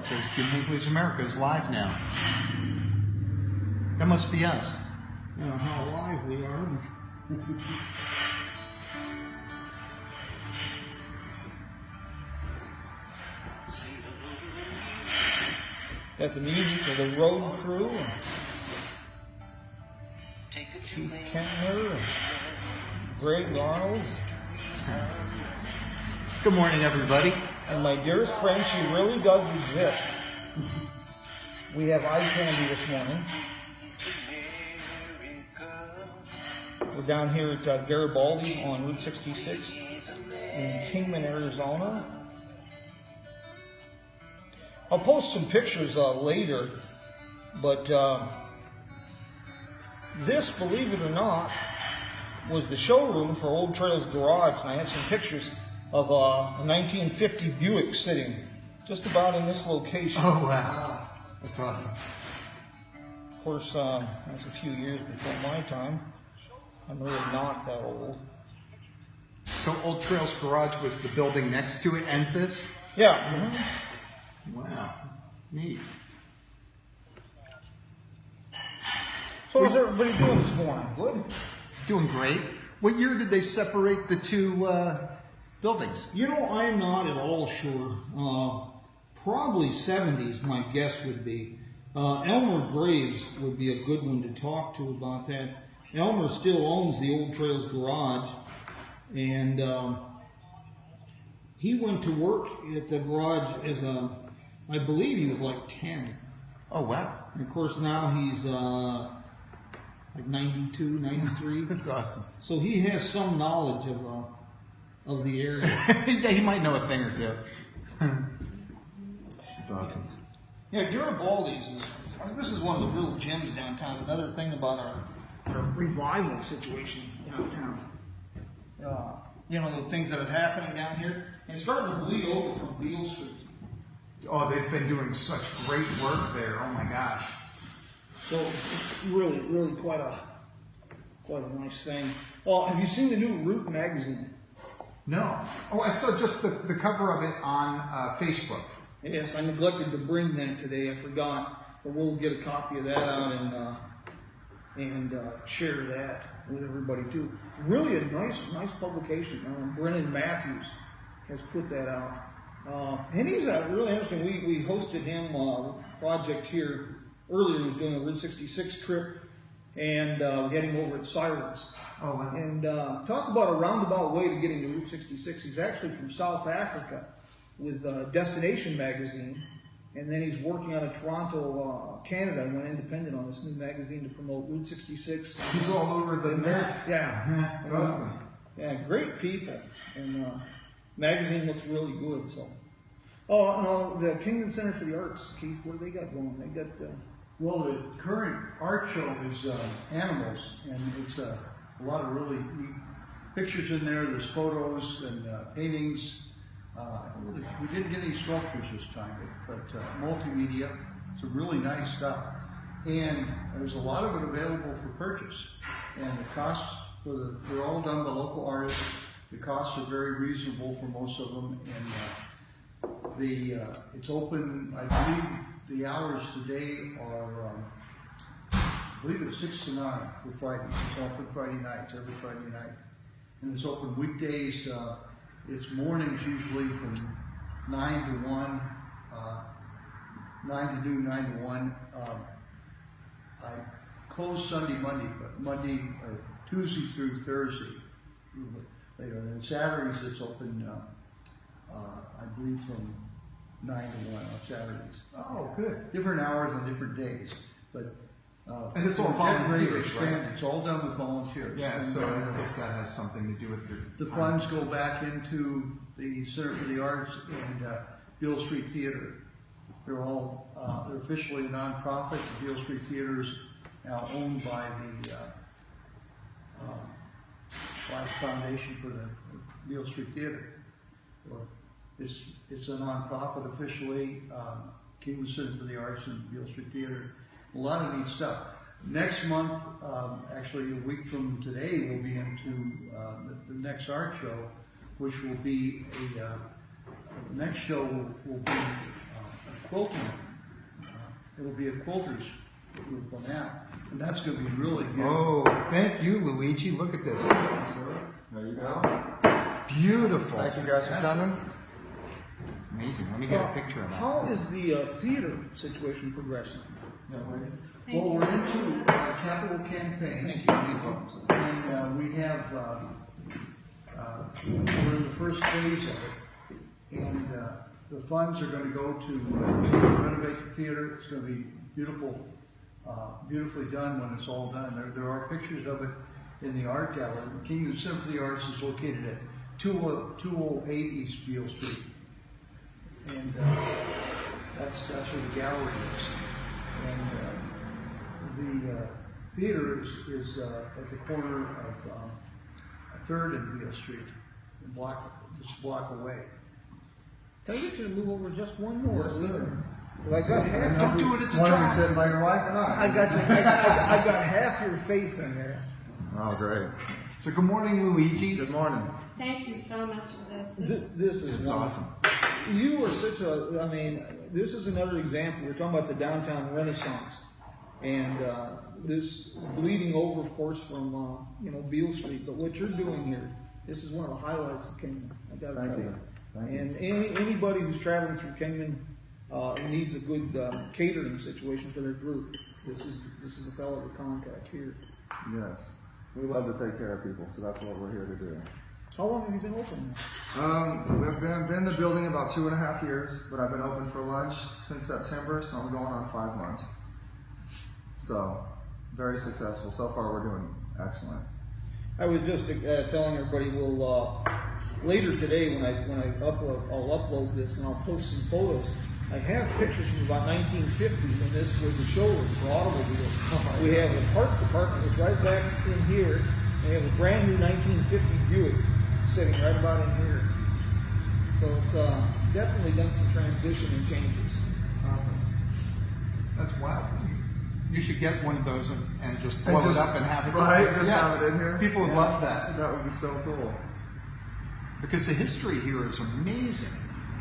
It says Jim Hinckley's America is live now. That must be us. You know how live we are. Got the music of the road crew. Keith Kingman, Greg Arnold. Good morning, everybody. And my dearest friend, she really does exist. We have eye candy this morning. We're down here at Garibaldi on Route 66 in Kingman, Arizona. I'll post some pictures later, but this, believe it or not, was the showroom for Old Trails Garage, and I have some pictures of a 1950 Buick sitting just about in this location. Oh, wow. That's awesome. Of course, that was a few years before my time. I'm really not that old. So Old Trails Garage was the building next to it and this? Yeah. Wow. Neat. So how's everybody doing this morning? Good? Doing great. What year did they separate the two buildings? You know, I'm not at all sure. Probably 70s, my guess would be. Elmer Graves would be a good one to talk to about that. Elmer still owns the Old Trails Garage, and he went to work at the garage as I believe he was like 10. Oh, wow. And of course now he's like 92, 93. That's awesome. So he has some knowledge of the area. Yeah, he might know a thing or two. That's awesome. Yeah, Garibaldi's this is one of the real gems downtown. Another thing about our revival situation downtown. You know, the things that are happening down here. And it's starting to bleed over from Beale Street. Oh, they've been doing such great work there. Oh my gosh. So it's really quite a nice thing. Oh, have you seen the new Root magazine? No. Oh, I saw just the cover of it on Facebook. Yes, I neglected to bring that today. I forgot, but we'll get a copy of that out and share that with everybody too. Really a nice publication. Brennan Matthews has put that out, and he's really interesting. We hosted him project here earlier. He was doing a Route 66 trip, and we had him over at Sirens. Oh, wow. And talk about a roundabout way to getting to Route 66. He's actually from South Africa with Destination magazine, and then he's working out of Toronto, Canada, and went independent on this new magazine to promote Route 66. He's all over the net. Yeah. That's awesome. Yeah, great people, and magazine looks really good. So, oh no, the Kingman Center for the Arts, Keith, what do they got going? They got well, the current art show is animals, and it's a lot of really neat pictures in there. There's photos and paintings. We didn't get any sculptures this time, but multimedia, some really nice stuff. And there's a lot of it available for purchase. And the costs, they're all done by local artists. The costs are very reasonable for most of them. And it's open, I believe the hours today are, I believe it's 6 to 9 for Fridays. It's open Friday nights, every Friday night. And it's open weekdays. It's mornings usually from 9 to 1, 9 to noon, 9 to 1. I close Sunday, Monday, but Monday or Tuesday through Thursday later. And Saturdays it's open, I believe from 9 to 1 on Saturdays. Oh, good. Different hours on different days, but and it's all volunteers, right? It's all done with volunteers. Yeah, so I guess that has something to do with the funds go back into the Center for the Arts and Beale Street Theater. They're all they're officially a nonprofit. The Beale Street Theater is now owned by the Foundation for the Beale Street Theater. So it's a nonprofit officially. Kingman Center for the Arts and Beale Street Theater. A lot of neat stuff. Next month, actually a week from today, we'll be into the next art show, which will be the next show will be quilting. It'll be a quilters group on that, and that's going to be really good. Oh, thank you, Luigi. Look at this. There you go. Beautiful. Thank you guys for coming. Amazing. Let me get a picture of that. How is the theater situation progressing? Well, we're into our capital campaign. And we have, we're in the first phase of it. And the funds are going to go to renovate the theater. It's going to be beautiful, beautifully done when it's all done. There are pictures of it in the art gallery. Kingman Symphony Arts is located at 208 East Beale Street. And that's where the gallery is. And the theater is at the corner of 3rd and Beale Street, just a block away. Can I get you to move over just one more? Yes, sir. Well, I got half. Don't do it, it's a One of you job. sitting by your wife and I. I got you. I got half your face in there. Oh, great. So good morning, Luigi. Good morning. Thank you so much for this. This is It's wonderful. awesome. You are such a. I mean, this is another example. We're talking about the downtown Renaissance, and this bleeding over, of course, from Beale Street. But what you're doing here, this is one of the highlights of Kingman. I got to Thank tell you. you. Thank you. And anybody who's traveling through Kingman needs a good catering situation for their group. This is the fellow to contact here. Yes. We love to take care of people, so that's what we're here to do. How long have you been open? We've been in the building about 2.5 years, but I've been open for lunch since September, so I'm going on 5 months. So, very successful. So far, we're doing excellent. I was just telling everybody we'll later today when I upload, I'll upload this and I'll post some photos. I have pictures from about 1950 when this was a showroom for automobiles. We have the parts department that's right back in here. We have a brand new 1950 Buick sitting right about in here. So it's definitely done some transition and changes. Awesome. That's wild. You should get one of those and just blow it up and have it. Right, just have it in here. People would love that. That would be so cool. Because the history here is amazing.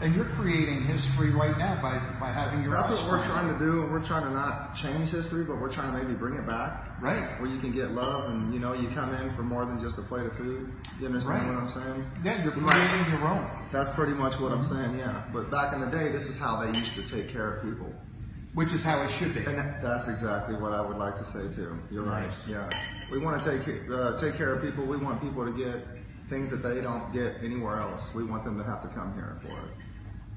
And you're creating history right now by having your That's what we're restaurant. trying to do. We're trying to not change history, but we're trying to maybe bring it back. Right. Where you can get love and, you come in for more than just a plate of food. You understand Right. what I'm saying? Yeah, you're creating your own. That's pretty much what I'm saying, yeah. But back in the day, this is how they used to take care of people. Which is how it should be. And that's exactly what I would like to say too. You're Nice. right. Yeah. We want to take care of people. We want people to get things that they don't get anywhere else. We want them to have to come here for it.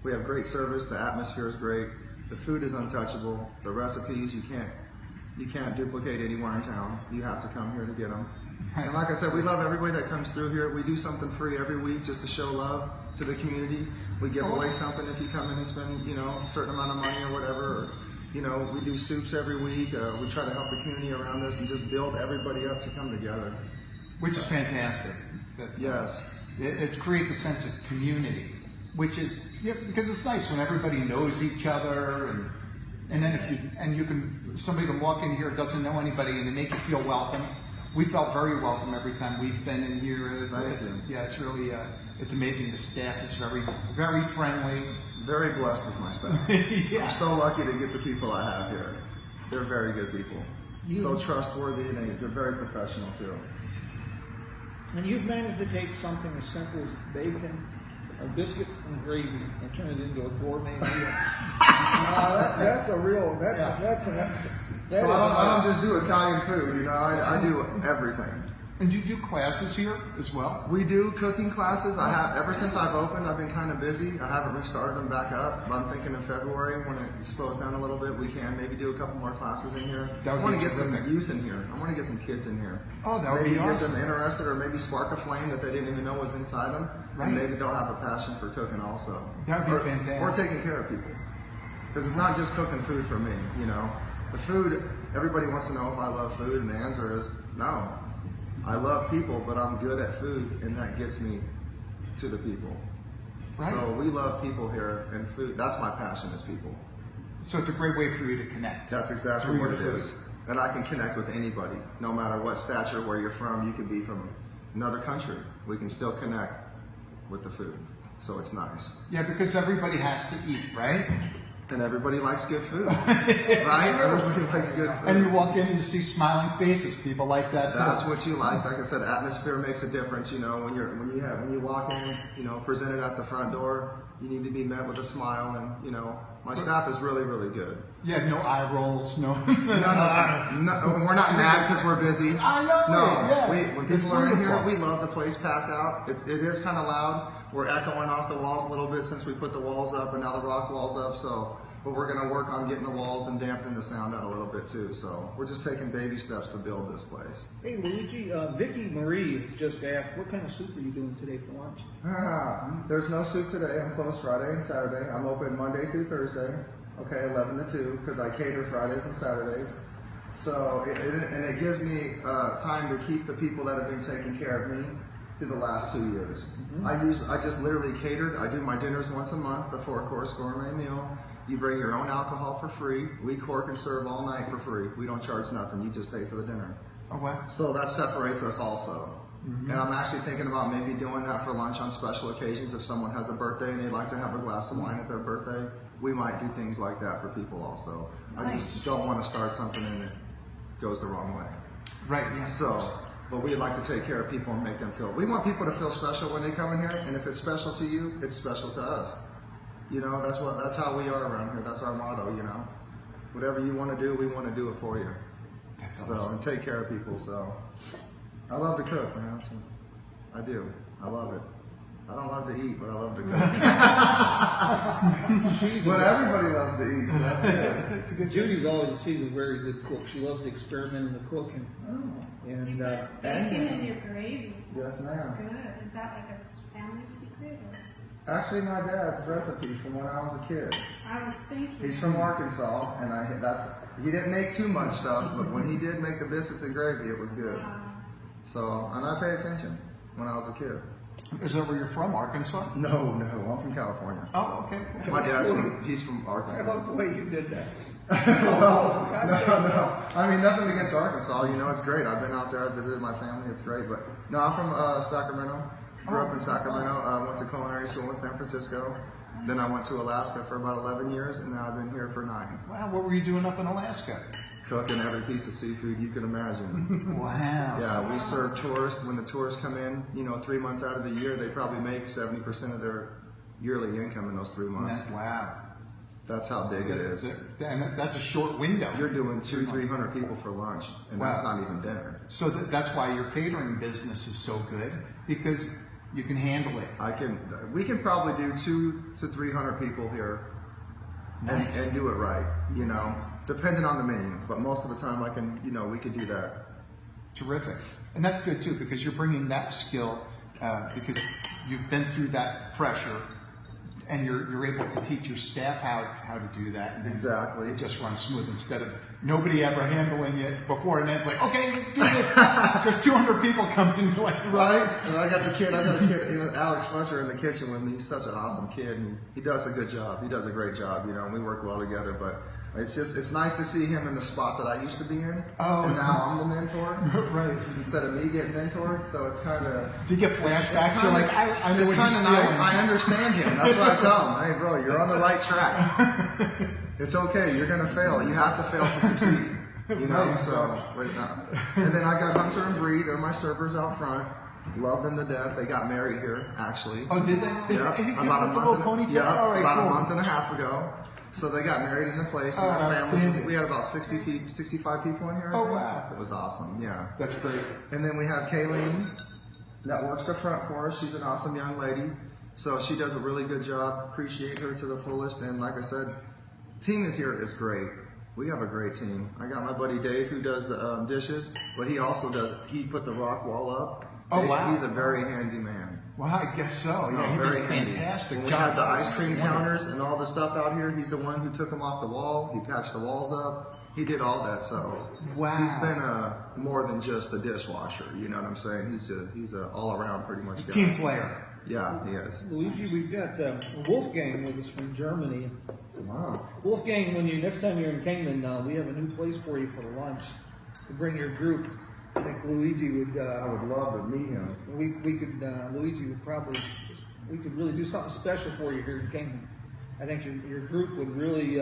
We have great service. The atmosphere is great. The food is untouchable. The recipes you can't duplicate anywhere in town. You have to come here to get them. And like I said, we love everybody that comes through here. We do something free every week just to show love to the community. We give away something if you come in and spend, a certain amount of money or whatever. Or, we do soups every week. We try to help the community around us and just build everybody up to come together. Which is fantastic. That's, Yes. It creates a sense of community, which is, because it's nice when everybody knows each other, and then somebody can walk in here doesn't know anybody and they make you feel welcome. We felt very welcome every time we've been in here. It's really, it's amazing. The staff is very, very friendly. Very blessed with my staff. Yeah. I'm so lucky to get the people I have here. They're very good people. So trustworthy, and they're very professional too. And you've managed to take something as simple as bacon, biscuits, and gravy and turn it into a gourmet meal. That's a real. So I don't just do Italian food, I do everything. And do you do classes here as well? We do cooking classes. I have, ever since I've opened, I've been kind of busy. I haven't restarted them back up. But I'm thinking in February, when it slows down a little bit, we can maybe do a couple more classes in here. That would I want be to get some terrific. youth in here. I want to get some kids in here. Oh, that would maybe be awesome. get them interested, or maybe spark a flame that they didn't even know was inside them. Right. And maybe they'll have a passion for cooking also. That would be Or fantastic. taking care of people. Because it's not just cooking food for me, The food, everybody wants to know if I love food, and the answer is no. I love people, but I'm good at food, and that gets me to the people. Right. So we love people here, and food, that's my passion is people. So it's a great way for you to connect. That's exactly Through what your it is. food. And I can connect with anybody, no matter what stature, where you're from. You can be from another country. We can still connect with the food. So it's nice. Yeah, because everybody has to eat, right? And everybody likes good food, right? Everybody likes good food. And you walk in and you see smiling faces. People like that too. That's what you like. Like I said, atmosphere makes a difference. You know, when you walk in, you know, presented at the front door, you need to be met with a smile. And you know, my staff is really, really good. Yeah, no eye rolls, no. No, we're not mad because we're busy. I know. No, Yeah. when It's people are in here, wonderful. we love the place packed out. It is kind of loud. We're echoing off the walls a little bit since we put the walls up and now the rock walls up. So, but we're going to work on getting the walls and dampening the sound out a little bit too. So we're just taking baby steps to build this place. Hey Luigi, Vicky Marie just asked, what kind of soup are you doing today for lunch? There's no soup today. I'm closed Friday and Saturday. I'm open Monday through Thursday. Okay, 11 to 2 because I cater Fridays and Saturdays. So it gives me time to keep the people that have been taking care of me through the last 2 years. I just literally catered. I do my dinners once a month, the 4-course gourmet meal. You bring your own alcohol for free. We cork and serve all night for free. We don't charge nothing. You just pay for the dinner. Oh, wow. So that separates us also. And I'm actually thinking about maybe doing that for lunch on special occasions. If someone has a birthday and they'd like to have a glass of wine at their birthday, we might do things like that for people also. I just don't want to start something and it goes the wrong way. Right, yeah. So, but we'd like to take care of people and make them feel. We want people to feel special when they come in here, and if it's special to you, it's special to us. You know, that's how we are around here. That's our motto, you know. Whatever you want to do, we want to do it for you. That's So, awesome. and take care of people. So, I love to cook, man. I do. I love it. I don't love to eat, but I love to cook. But everybody loves to eat. So that's good. It's a good. Judy's always, she's a very good cook. She loves to experiment in the cooking. You And put bacon in your gravy. Yes, ma'am. Good. Is that like a family secret? Or? Actually, my dad's recipe from when I was a kid. I was thinking. He's from Arkansas, and he didn't make too much stuff, but when he did make the biscuits and gravy, it was good. So, and I pay attention when I was a kid. Is that where you're from, Arkansas? No, I'm from California. Oh, okay. My he's from I Arkansas. love the way you did that. No. I mean, nothing against Arkansas. You know, it's great. I've been out there. I visited my family. It's great. But no, I'm from Sacramento. Grew up in Sacramento. Went to culinary school in San Francisco. Then I went to Alaska for about 11 years, and now I've been here for 9. Wow, what were you doing up in Alaska? Cooking every piece of seafood you can imagine. Wow. Yeah, we serve tourists. When the tourists come in, you know, 3 months out of the year, they probably make 70% of their yearly income in those 3 months. Wow. That's how big it is. And that's a short window. You're doing 200-300 people for lunch, and that's Wow. not even dinner. So that's why your catering business is so good, because you can handle it. We can probably do 200 to 300 people here, Nice. and do it right. You know, depending on the menu. But most of the time, we could do that. Terrific. And that's good too, because you're bringing that skill, because you've been through that pressure, and you're able to teach your staff how to do that. And then Exactly. it just runs smooth instead of nobody ever handling it before, and then it's like, okay, do this. Just 200 people come in, you're like, Right? And I got a kid, you know, Alex Fletcher in the kitchen with me. He's such an awesome kid, and he does a good job. He does a great job, you know, and we work well together. But it's nice to see him in the spot that I used to be in. Oh. And now I'm the mentor. Right. Instead of me getting mentored. So it's kind of... Do you get flashbacks? You're like, I know it's what kind he's of nice. feeling. I understand him. That's what I tell him. Hey, bro, you're on the right track. It's okay. You're going to fail. You have to fail to succeed. You know, Right. so, but no. And then I got Hunter and Bree. They're my servers out front. Love them to death. They got married here, actually. Oh, did they? Yeah, About a month and a half ago. So they got married in the place. And Oh, their families, outstanding. we had about 65 people in here. I Oh, think. wow. It was awesome. Yeah. That's great. And then we have Kayleen that works the front for us. She's an awesome young lady. So she does a really good job. Appreciate her to the fullest. And like I said, team is great. We have a great team. I got my buddy Dave who does the dishes, but he put the rock wall up. Oh, Dave, wow. He's a very handy man. Well, I guess so. Yeah, he very did a handy. fantastic When we job. had the ice cream counters and all the stuff out here, he's the one who took them off the wall. He patched the walls up. He did all that. So Wow. he's been more than just a dishwasher. You know what I'm saying? He's a all around pretty much guy. Team player. Yeah, he is. Luigi, we've got Wolfgang with us from Germany. Wow. Wolfgang, next time you're in Kingman, we have a new place for you for lunch to bring your group. I think Luigi would. I would love to meet him. We could. Luigi would probably. We could really do something special for you here in Kingman. I think your group would really.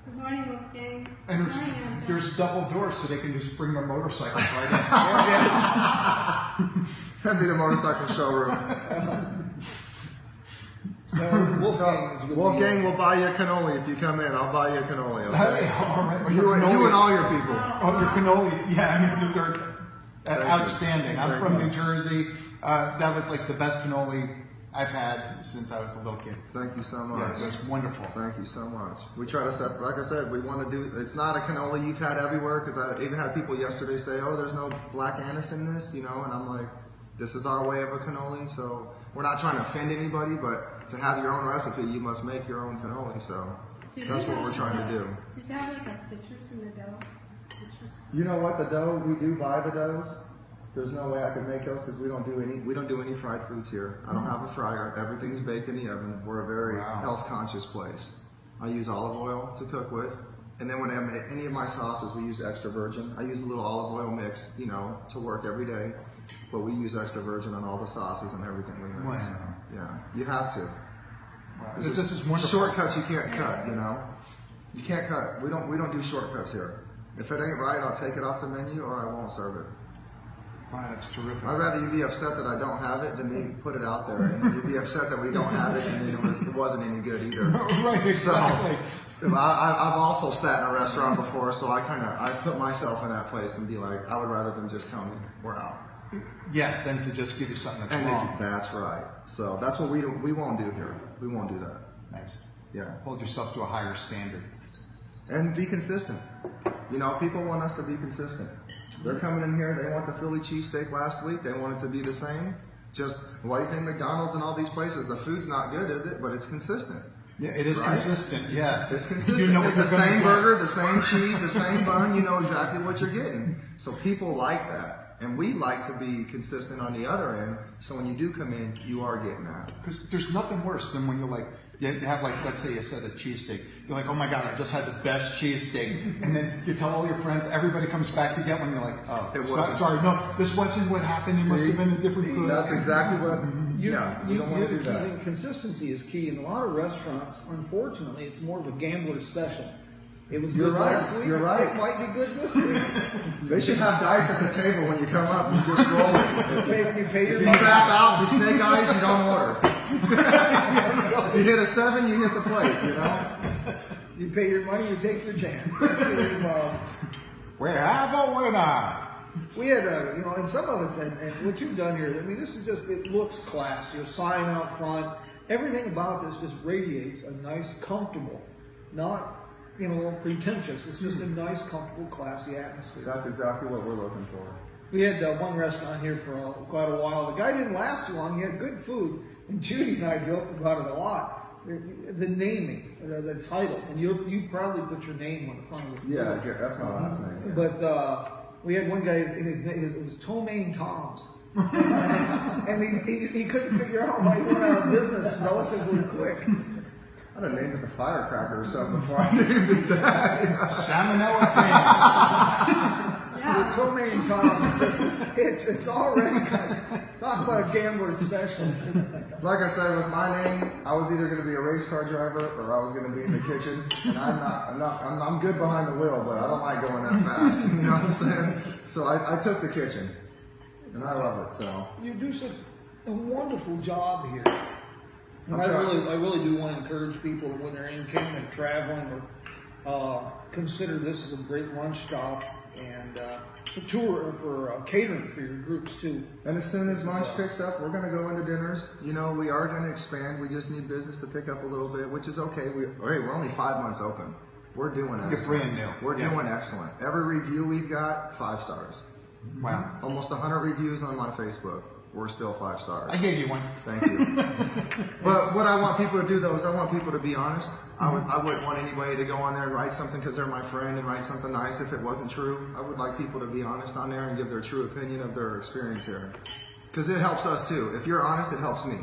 Good morning, Wolfgang. And Good morning, Anton. there's double doors so they can just bring their motorcycles right That'd be the motorcycle showroom. Wolfgang is gonna Wolfgang will buy you a cannoli if you come in. I'll buy you a cannoli. in. Okay? All right. You and all your people. Oh, your cannolis. Yeah, I mean, they're Thank you. outstanding. I'm Thank from you. New Jersey. That was like the best cannoli I've had since I was a little kid. Thank you so Yeah, much. it was wonderful. Thank you so much. We try to set, like I said, we want to do, it's not a cannoli you've had everywhere, because I even had people yesterday say, oh, there's no black anise in this, you know, and I'm like, this is our way of a cannoli, so we're not trying to offend anybody, but to have your own recipe, you must make your own cannoli, so Did that's you what have, we're trying to do. Did you have like a citrus in the dough? Citrus? You know what, the dough, we do buy the doughs. There's no way I could make those because we don't do any fried foods here. I don't have a fryer. Everything's baked in the oven. We're a very health conscious place. I use olive oil to cook with. And then when I make any of my sauces, we use extra virgin. I use a little olive oil mix, you know, to work every day. But we use extra virgin on all the sauces and everything we make. Wow. Yeah, you have to. Wow. There's This just is wonderful. Shortcuts you can't cut, you know. You can't cut. We don't do shortcuts here. If it ain't right, I'll take it off the menu or I won't serve it. Wow, that's terrific. I'd rather you be upset that I don't have it than me put it out there, and then you be upset that we don't have it, and then it wasn't any good either. Right, exactly. So, I've also sat in a restaurant before, so I put myself in that place and be like, I would rather them just tell me we're out. Yeah, than to just give you something that's And wrong. that's right. So that's what we won't do here. We won't do that. Nice. Yeah. Hold yourself to a higher standard. And be consistent. You know, people want us to be consistent. They're coming in here, they want the Philly cheesesteak last week, they want it to be the same. Just, why do you think McDonald's and all these places, the food's not good, is it? But it's consistent. Yeah, it is Right? consistent. Yeah, It's consistent. You know It's what the you're gonna same get. burger, the same cheese, the same bun, you know exactly what you're getting. So people like that. And we like to be consistent on the other end, so when you do come in, you are getting that. Because there's nothing worse than when you're like, you have like, let's say you said a cheesesteak. You're like, oh my God, I just had the best cheesesteak. And then you tell all your friends, everybody comes back to get one. You're like, oh, sorry, no, this wasn't what happened. It must have been a different food. That's exactly what, yeah, we don't want to do that. keeping consistency is key. In a lot of restaurants, unfortunately, it's more of a gambler special. It was You're good right, last week. you're right. It might be good this week. They should have dice at the table when you come up, you just roll it. You pay If your you money. crap out, if you snake eyes, you don't order. If you hit a 7, you hit the plate, you know? You pay your money, you take your chance. That's the way, We have a winner. we had, you know, and some of it's, and what you've done here, I mean, this is just, it looks classy. Your sign out front, everything about this just radiates a nice, comfortable, not, you know, pretentious. It's just a nice, comfortable, classy atmosphere. That's exactly what we're looking for. We had one restaurant here for quite a while. The guy didn't last too long. He had good food, and Judy and I joked about it a lot. The naming, the title, and you probably put your name on the front of it. Yeah, that's my last name. But we had one guy, it was Tomaine Tom's. And he couldn't figure out why he went out of business relatively quick. I'd have named it the Firecracker or something before I named it that. You know? Salmonella Sam's. Yeah. Tomaine Tom's, it's already kind of, talk about a gambler special. Like I said, with my name, I was either going to be a race car driver or I was going to be in the kitchen. And I'm good behind the wheel, but I don't like going that fast. You know what I'm saying? So I took the kitchen, and I love it. So You do such a wonderful job here. And I'm sorry. I really do want to encourage people when they're in Kingman traveling or consider this as a great lunch stop and a tour for catering for your groups too. And as soon as lunch picks up, we're going to go into dinners. You know, we are going to expand. We just need business to pick up a little bit, which is okay. We're only 5 months open. We're doing You're excellent. brand new. We're Yeah. doing excellent. Every review we've got, 5 stars. Wow. Almost 100 reviews on my Facebook. We're still 5 stars. I gave you one. Thank you. But what I want people to do, though, is I want people to be honest. I wouldn't want anybody to go on there and write something because they're my friend and write something nice if it wasn't true. I would like people to be honest on there and give their true opinion of their experience here. Because it helps us, too. If you're honest, it helps me.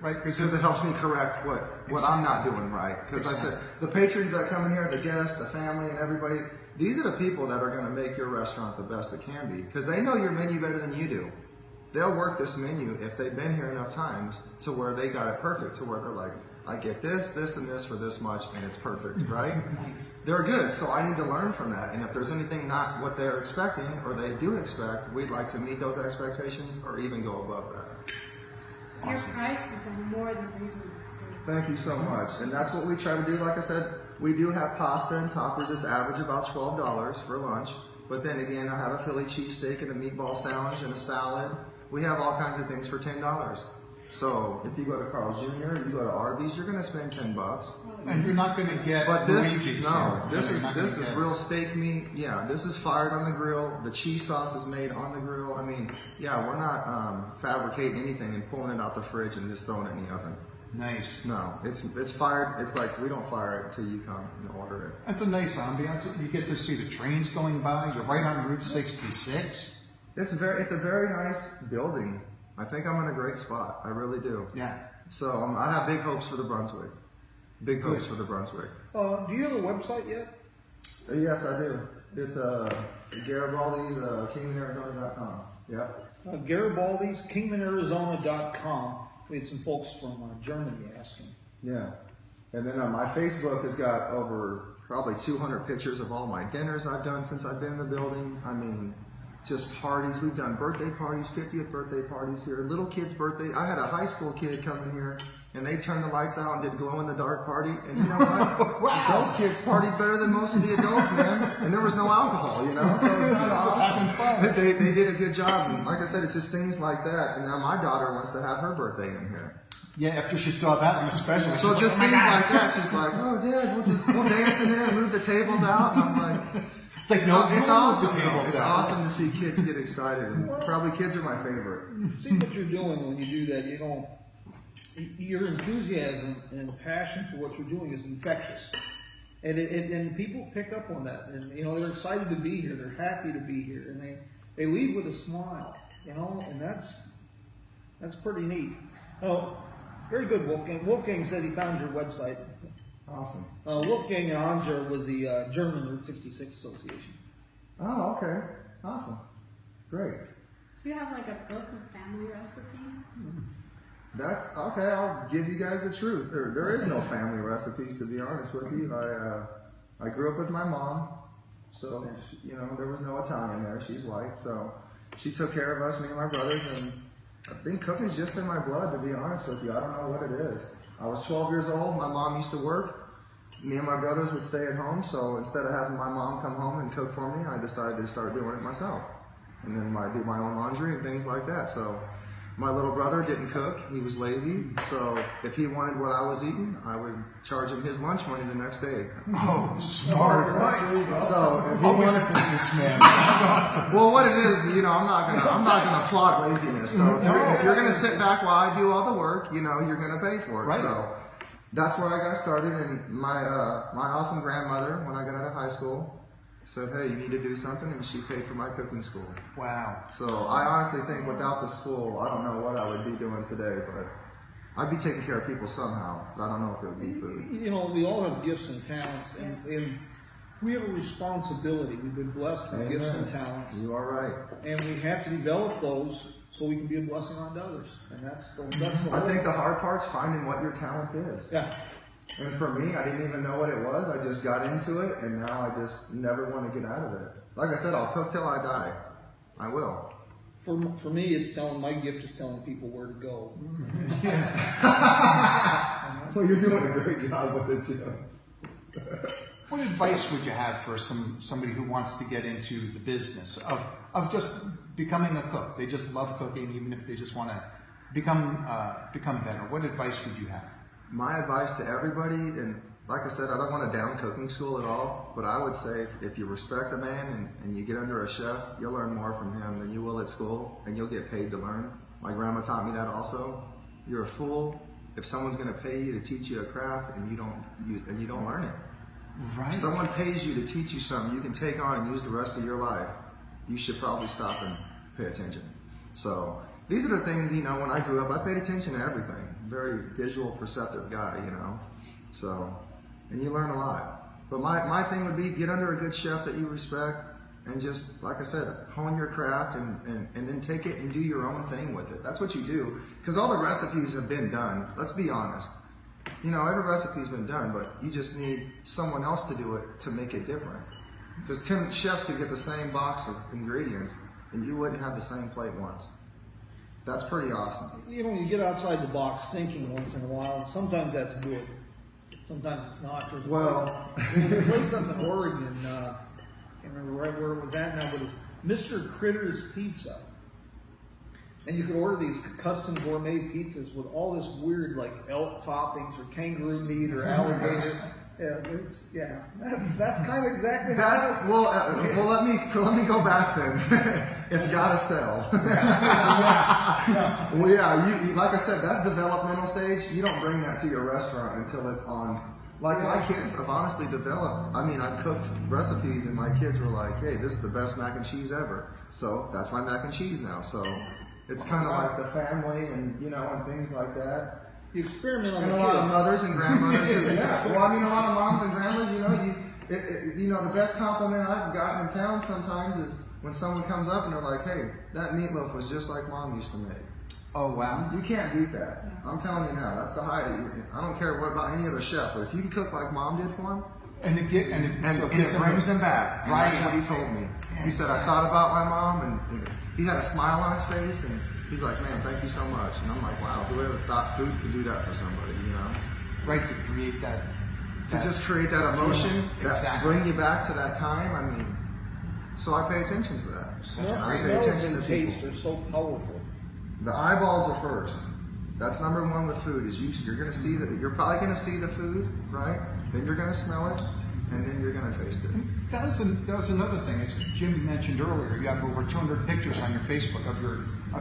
Right, Because it helps me correct what I'm not doing right. Because I said, the patrons that come in here, the guests, the family, and everybody, these are the people that are going to make your restaurant the best it can be. Because they know your menu better than you do. They'll work this menu if they've been here enough times to where they got it perfect, to where they're like, I get this, this, and this for this much, and it's perfect, right? They're good, so I need to learn from that. And if there's anything not what they're expecting, or they do expect, we'd like to meet those expectations or even go above that. Your prices are more than reasonable. Thank you so much. And that's what we try to do. Like I said, we do have pasta and toppers. It's average about $12 for lunch. But then again, I have a Philly cheesesteak and a meatball sandwich and a salad. We have all kinds of things for $10. So if you go to Carl's Jr., you go to Arby's, you're going to spend $10. And you're not going to get But this, Luigi's no, here. this You're is not gonna this is get- real steak meat. Yeah, this is fired on the grill. The cheese sauce is made on the grill. I mean, yeah, we're not fabricating anything and pulling it out the fridge and just throwing it in the oven. Nice. No, it's fired. It's like we don't fire it until you come and order it. That's a nice ambiance. You get to see the trains going by. You're right on Route 66. It's a very nice building. I think I'm in a great spot. I really do. Yeah. So I have big hopes for the Brunswick. Big hopes for the Brunswick. Do you have a website yet? Yes, I do. It's Garibaldi's KingmanArizona.com. Yep. Garibaldi's KingmanArizona.com. We had some folks from Germany asking. Yeah. And then my Facebook has got over probably 200 pictures of all my dinners I've done since I've been in the building. I mean, just parties. We've done birthday parties, 50th birthday parties here, little kids' birthday. I had a high school kid come in here, and they turned the lights out and did glow-in-the-dark party. And you know what? Wow. Those kids partied better than most of the adults, man. And there was no alcohol, you know? So it's not Just having fun. They did a good job. And like I said, it's just things like that. And now my daughter wants to have her birthday in here. Yeah, after she saw that one especially. So she's just like, things "Oh my like God." that. She's like, oh, Dad, we'll dance in there and move the tables out. And I'm like... It's like, no, It's no, awesome. the tables It's out. awesome to see kids get excited, and probably kids are my favorite. See what you're doing when you do that. You know, your enthusiasm and passion for what you're doing is infectious, and people pick up on that. And you know, they're excited to be here. They're happy to be here, and they leave with a smile. You know, and that's pretty neat. Oh, very good, Wolfgang. Wolfgang said he found your website. Awesome. Wolfgang Anzer with the German Route 66 Association. Oh, okay. Awesome. Great. So you have like a book of family recipes? That's okay. I'll give you guys the truth. There is no family recipes, to be honest with you. I grew up with my mom, so you know there was no Italian there. She's white, so she took care of us, me and my brothers, and I think cooking's just in my blood, to be honest with you. I don't know what it is. I was 12 years old. My mom used to work. Me and my brothers would stay at home. So instead of having my mom come home and cook for me, I decided to start doing it myself. And then I do my own laundry and things like that. So my little brother didn't cook. He was lazy. So if he wanted what I was eating, I would charge him his lunch money the next day. Oh, smart. Right. So if he Always wanted, a businessman. That's awesome. well, what it is, you know, I'm not gonna applaud laziness. So if you're gonna sit back while I do all the work, you know, you're gonna pay for it. Right. So that's where I got started. And my awesome grandmother, when I got out of high school, said, "Hey, you need to do something," and she paid for my cooking school. Wow. So I honestly think without the school, I don't know what I would be doing today, but I'd be taking care of people somehow. I don't know if it would be food. You know, we all have gifts and talents, and we have a responsibility. We've been blessed with gifts and talents, You are right. and we have to develop those so we can be a blessing on others. And that's the I think the hard part's finding what your talent is. yeah. And for me, I didn't even know what it was. I just got into it, and now I just never want to get out of it. Like I said, I'll cook till I die. I will. For me, it's my gift is telling people where to go. Well, you're doing a great job with it, Jim. What advice would you have for somebody who wants to get into the business of just becoming a cook? They just love cooking, even if they just want to become better. What advice would you have? My advice to everybody, and like I said, I don't want to down cooking school at all, but I would say if you respect a man and you get under a chef, you'll learn more from him than you will at school, and you'll get paid to learn. My grandma taught me that also. You're a fool if someone's going to pay you to teach you a craft and you don't learn it. Right. If someone pays you to teach you something you can take on and use the rest of your life, you should probably stop and pay attention. So these are the things, you know, when I grew up, I paid attention to everything. Very visual, perceptive guy, you know. So, and you learn a lot. But my thing would be get under a good chef that you respect and just, like I said, hone your craft and then take it and do your own thing with it. That's what you do. Because all the recipes have been done. Let's be honest. you know, every recipe's been done, but you just need someone else to do it to make it different. Because 10 chefs could get the same box of ingredients, and you wouldn't have the same plate once. That's pretty awesome. You know, you get outside the box thinking once in a while, and sometimes that's good. Sometimes it's not. There's a place up in Oregon, I can't remember right where it was at now, but it's Mr. Critter's Pizza. And you could order these custom gourmet pizzas with all this weird, like elk toppings or kangaroo meat or alligator. That's kind of exactly That's how well. Let me go back then. It's gotta sell. Well, yeah. You like I said, that's developmental stage. You don't bring that to your restaurant until it's on. Like my kids have honestly developed. I mean, I've cooked recipes, and my kids were like, "Hey, this is the best mac and cheese ever." So that's my mac and cheese now. So it's kind of like the family, and you know, and things like that. you experiment on And the a lot of kids. mothers and grandmothers. Yeah. Well, I mean, a lot of moms and grandmas. You know, you know, the best compliment I've gotten in town sometimes is when someone comes up and they're like, "Hey, that meatloaf was just like Mom used to make." Oh wow. You can't beat that. I'm telling you now. That's the high. I don't care what about any other chef, but if you can cook like Mom did for him, And it brings him back. Right. That's what he told me. Yeah, He said, "I thought about my mom," and he had a smile on his face, and he's like, "Man, thank you so much." And I'm like, "Wow, whoever thought food could do that for somebody, you know?" Right, to create that. To just create that emotion, Exactly. bring you back to that time. I mean, so I pay attention to that. Smells I pay attention and to taste people. are so powerful. The eyeballs are first. That's number one with food. Is you're going to see that you're probably going to see the food, right? Then you're going to smell it, and then you're going to taste it. That was another thing. As Jim mentioned earlier, you have over 200 pictures on your Facebook of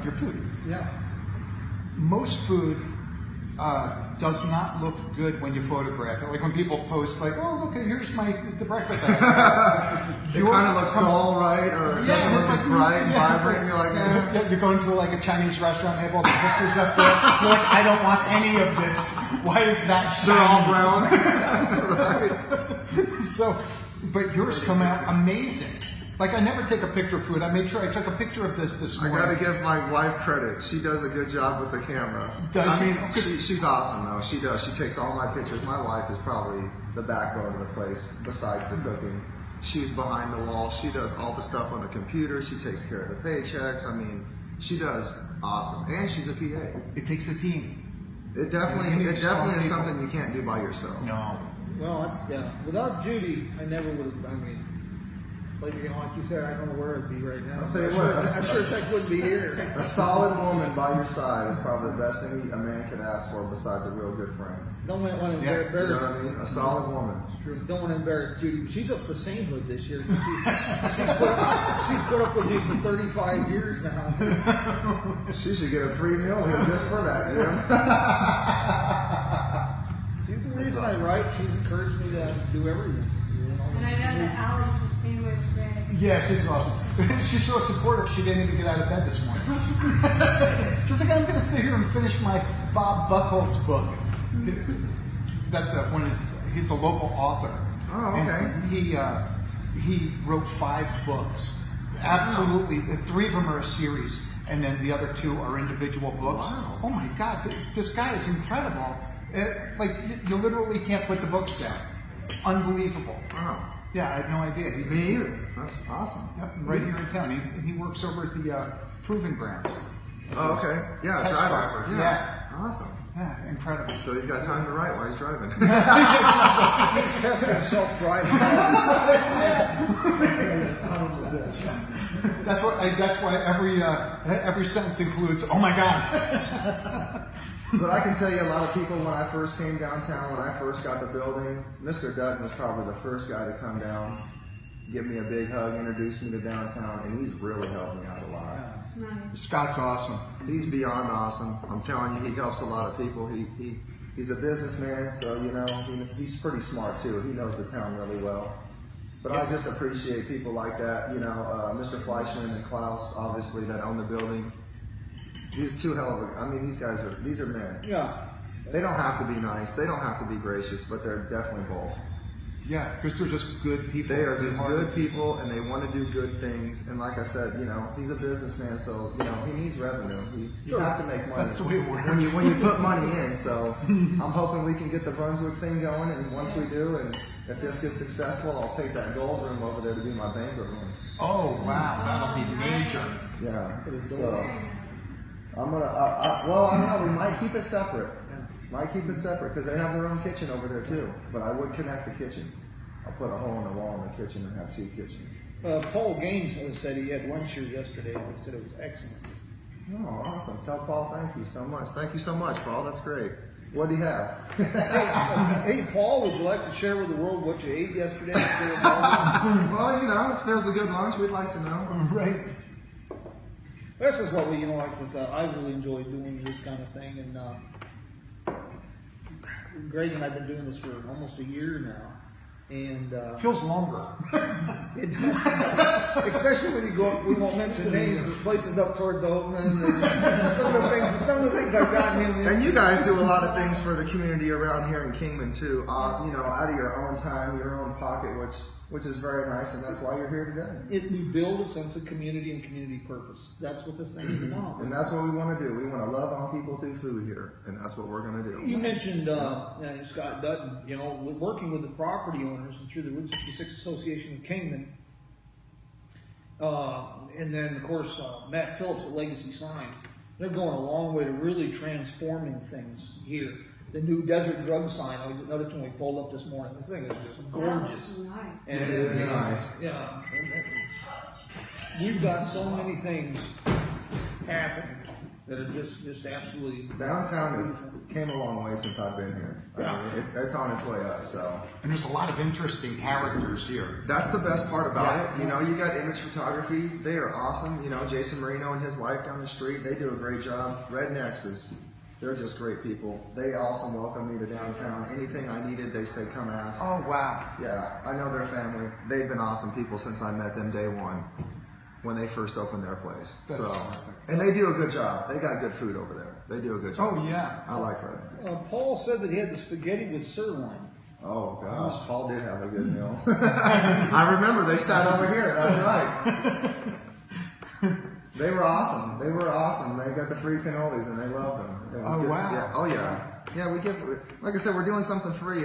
your food. Yeah. Most food does not look good when you photograph it. Like when people post, like, "Oh, look, here's the breakfast I had." It kind of looks dull, right? Or it doesn't look as bright and vibrant. And you're like, eh. You're going to like a Chinese restaurant, and have all the pictures up there. You're like, "I don't want any of this. Why is that They're all shiny?" brown. Right. So, but yours come out amazing. Like I never take a picture of food. I made sure I took a picture of this I morning. got to give my wife credit. She does a good job with the camera. Does I she? mean, she's awesome though. She does. She takes all my pictures. My wife is probably the backbone of the place besides the cooking. She's behind the wall. She does all the stuff on the computer. She takes care of the paychecks. I mean, she does awesome. And she's a PA. It takes a team. It definitely You need is strong people. something you can't do by yourself. No. Well, without Judy, I never would have. I mean, like you said, I don't know where I'd be right now. I'll tell you what, I'm sure I wouldn't be here. A solid woman by your side is probably the best thing a man could ask for besides a real good friend. Don't want to Yeah, You know embarrass. what I mean? A solid woman. Don't want to embarrass Judy. She's up for sainthood this year. She's put up with me for 35 years now. She should get a free meal here just for that, you know? She's the reason I write. She's encouraged me to do everything. And I know that Allie's the same way with Greg. Yeah, she's awesome. She's so supportive. She didn't even get out of bed this morning. She's like, "I'm going to sit here and finish my Bob Buchholz book." That's he's a local author. Oh, okay. And he wrote 5 books. Absolutely, 3 of them are a series, and then the other 2 are individual books. Wow. Oh my God, this guy is incredible. Like you literally can't put the books down. Unbelievable. Wow. Yeah, I had no idea. Me either. That's awesome. Yep, right here in town. He works over at the Proving Grounds. Oh, okay. Yeah, Test driver. Yeah. Awesome. Yeah, incredible. So he's got time to write while he's driving. He's testing self-driving. That's why every sentence includes, "Oh my God." But I can tell you a lot of people when I first came downtown, when I first got the building, Mr. Dutton was probably the first guy to come down, give me a big hug, introduce me to downtown, and he's really helped me out a lot. It's nice. Scott's awesome. He's beyond awesome. I'm telling you, he helps a lot of people. He's a businessman, so you know he's pretty smart too. He knows the town really well. But I just appreciate people like that. You know, Mr. Fleischman and Klaus, obviously, that own the building. These two hell of a. I mean, these are men. Yeah. They don't have to be nice. They don't have to be gracious, but they're definitely both. Yeah, because they're just good people. They are just Good-hearted. good people, and they want to do good things. And like I said, you know, he's a businessman, so you know he needs revenue. You have to make money. That's the way it works. When you put money in. So I'm hoping we can get the Brunswick thing going, and once we do, and if this gets successful, I'll take that gold room over there to be my banquet room. Oh wow, that'll be major. Yeah. So I'm gonna. Well, I don't know. We might keep it separate. Might keep it separate because they have their own kitchen over there too. But I would connect the kitchens. I'll put a hole in the wall in the kitchen and have two kitchens. Paul Gaines said he had lunch here yesterday, and he said it was excellent. Oh, awesome. Tell Paul thank you so much. Thank you so much, Paul. That's great. What do you have? Hey, Paul, would you like to share with the world what you ate yesterday? Well, you know, if there's a good lunch, we'd like to know. Right. This is what we, you know, I really enjoy doing this kind of thing, and Greg and I've been doing this for almost a year now, and Feels longer. it does, especially when you go up. We won't mention names, but places up towards Oatman, and some of the things I've gotten in. And you guys do a lot of things for the community around here in Kingman too. You know, out of your own time, your own pocket, which is very nice, and that's why you're here today. We build a sense of community and community purpose. That's what this thing is about. And that's what we want to do. We want to love on people through food here, and that's what we're going to do. You mentioned Scott Dutton, you know, working with the property owners and through the Route 66 Association of Kingman. And then, of course, Matt Phillips at Legacy Signs. They're going a long way to really transforming things here. The new desert drug sign, I noticed when we pulled up this morning. This thing is just gorgeous. That's nice. And It is nice. Yeah. We've got so many things happening that are just absolutely. Downtown came a long way since I've been here. Yeah. I mean, it's on its way up. So And there's a lot of interesting characters here. that's the best part about Yeah. it. You know, you got image photography. They are awesome. You know, Jason Marino and his wife down the street, they do a great job. Rednecks they're just great people. They also welcome me to downtown. Anything I needed, they say, come ask. Oh wow. Yeah, I know their family. They've been awesome people since I met them day one when they first opened their place. That's so, terrific. and they do a good job. They got good food over there. They do a good job. Oh yeah. I like Rednecks. Paul said that he had the spaghetti with sirloin. Oh gosh, Paul did have a good meal. I remember they sat over here. That's right. They were awesome. They were awesome. They got the free cannolis and they loved them. It was Oh, good. wow. Yeah. Oh yeah. Yeah, we give. Like I said, we're doing something free.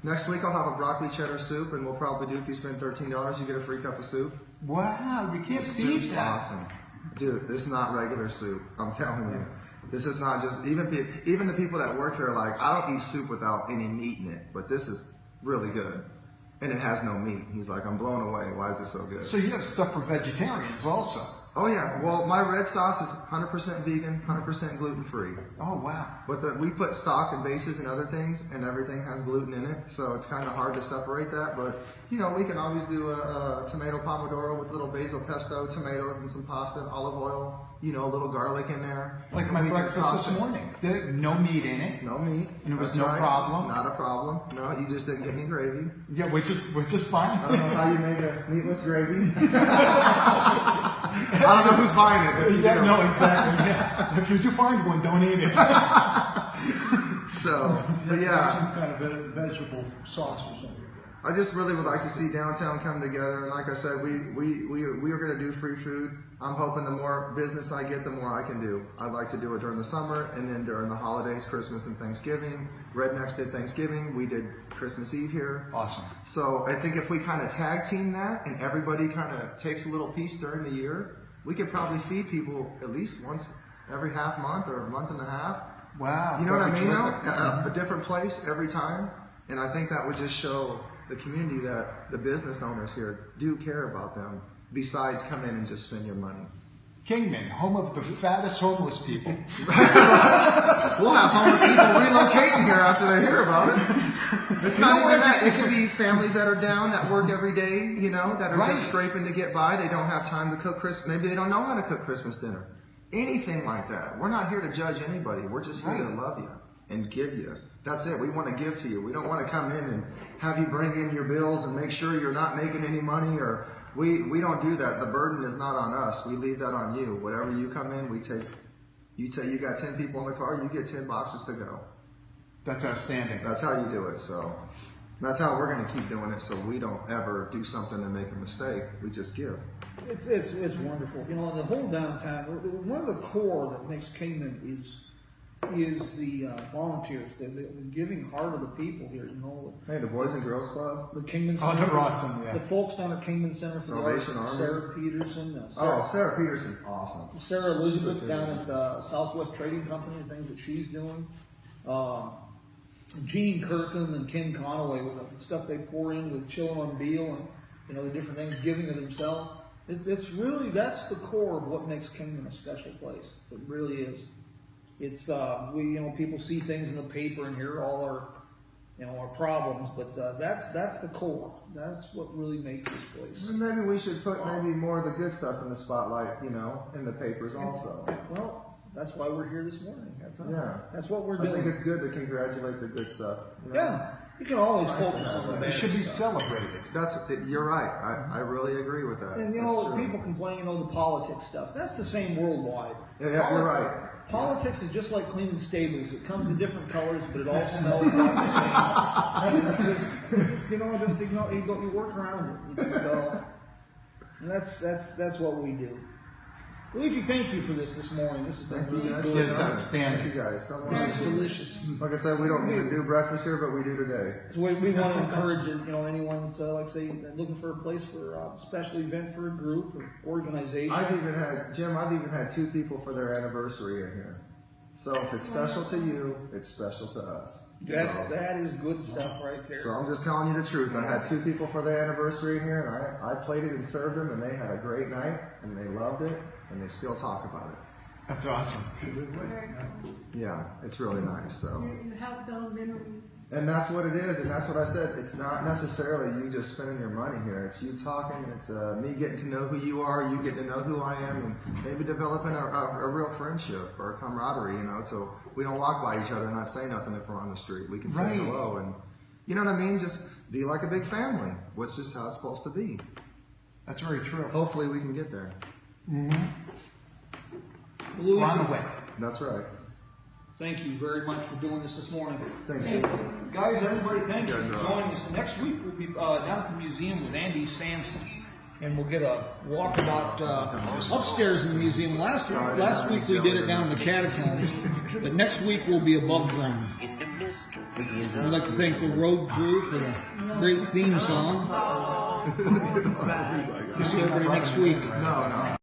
Next week I'll have a broccoli cheddar soup, and we'll probably do if you spend $13, you get a free cup of soup. Wow, you can't beat Soup's that. awesome, dude. This is not regular soup. I'm telling you. This is not just even the people that work here are like, I don't eat soup without any meat in it, but this is really good, and it has no meat. He's like, I'm blown away. Why is this so good? So you have stuff for vegetarians also. Oh yeah. Well, my red sauce is 100% vegan, 100% gluten free. Oh wow. But we put stock and bases and other things, and everything has gluten in it, so it's kind of hard to separate that. But you know, we can always do a tomato pomodoro with little basil pesto, tomatoes, and some pasta, olive oil. You know, a little garlic in there. Like And my we can breakfast sauce this it. morning. No meat in it. No meat. And it was That's no right. problem? Not a problem. No, you just didn't get any gravy. Yeah, which is fine. I don't know how you made a meatless gravy. I don't know who's buying it. If you Yeah, do. no, exactly. Yeah. If you do find one, don't eat it. So, but yeah. Some kind of vegetable sauce or something. I just really would like to see downtown come together, and like I said, we are going to do free food. I'm hoping the more business I get, the more I can do. I'd like to do it during the summer, and then during the holidays, Christmas and Thanksgiving. Rednecks did Thanksgiving. We did Christmas Eve here. Awesome. So I think if we kind of tag team that, and everybody kind of takes a little piece during the year, we could probably feed people at least once every half month or a month and a half. Wow. You know what I that'd be mean? Though? terrific. A different place every time, and I think that would just show the community that the business owners here do care about them. Besides come in and just spend your money. Kingman, home of the fattest homeless people. We'll have homeless people relocating here after they hear about it. It's not even that. It could be families that are down that work every day, you know, that are Right. just scraping to get by. They don't have time to cook Christmas. Maybe they don't know how to cook Christmas dinner. Anything like that. We're not here to judge anybody. We're just here to Right. love you and give you. That's it. We want to give to you. We don't want to come in and have you bring in your bills and make sure you're not making any money, or we don't do that. The burden is not on us. We leave that on you. Whatever you come in, we take. You say you got 10 people in the car, you get 10 boxes to go. That's outstanding. That's how you do it. So That's how we're going to keep doing it, so we don't ever do something and make a mistake. We just give. It's wonderful. You know, the whole downtown, one of the core that makes Kingman is the volunteers, the giving heart of the people here. You know, Hey, the Boys and Girls Club. the Kingman Oh, Center, they're awesome, yeah. the folks down at Kingman Center for the Arts, Salvation Army. Sarah Peterson, Sarah Peterson's awesome. Sarah Elizabeth down at Southwest Trading Company, the things that she's doing. Gene Kirkham and Ken Conaway with the stuff they pour in with Chillin' on Beale and, you know, the different things, giving of themselves. It's really, that's the core of what makes Kingman a special place. It really is. It's, people see things in the paper and hear all our problems, but that's the core. That's what really makes this place. And maybe we should put maybe more of the good stuff in the spotlight, you know, in the papers also. Well, that's why we're here this morning. That's what we're I doing. think it's good to congratulate the good stuff. You know? Yeah, you can always focus on the It bad should be stuff. celebrated. You're right. I really agree with that. And you That's know, true. people complain, the politics stuff. That's the same worldwide. Yeah, you're right. Politics is just like cleaning stables. It comes in different colors, but it all smells about the same. It's just you work around it. And that's what we do. Luigi, thank you for this morning. This has been Thank you really guys. good. Yes, outstanding. Thank you guys so This much. is delicious. Like I said, we don't need to do breakfast here, but we do today. So we want to encourage anyone that's like say looking for a place for a special event for a group or organization. I've even had 2 people for their anniversary in here. So if it's special to you, it's special to us. That is good stuff right there. So I'm just telling you the truth. I had 2 people for their anniversary in here, and I played it and served them, and they had a great night, and they loved it, and they still talk about it. That's awesome. Very cool. Yeah, it's really nice. So, You help build memories. and that's what it is, and that's what I said. It's not necessarily you just spending your money here. It's you talking. It's me getting to know who you are, you getting to know who I am, and maybe developing a real friendship or a camaraderie. You know, so we don't walk by each other and not say nothing if we're on the street. We can say Right. hello, and you know what I mean. Just be like a big family. Which is how it's supposed to be. That's very true. Hopefully, we can get there. Luigi, We're on the way. That's right. thank you very much for doing this morning. Thanks. You. Guys, everybody, thank you You guys for are joining us. Next week we'll be down at the museum with Andy Sampson, and we'll get a walkabout upstairs in the museum. Last week we did it down in the catacombs, but next week we'll be above ground. We'd like to thank the road crew for the great theme song. See everybody next week. No.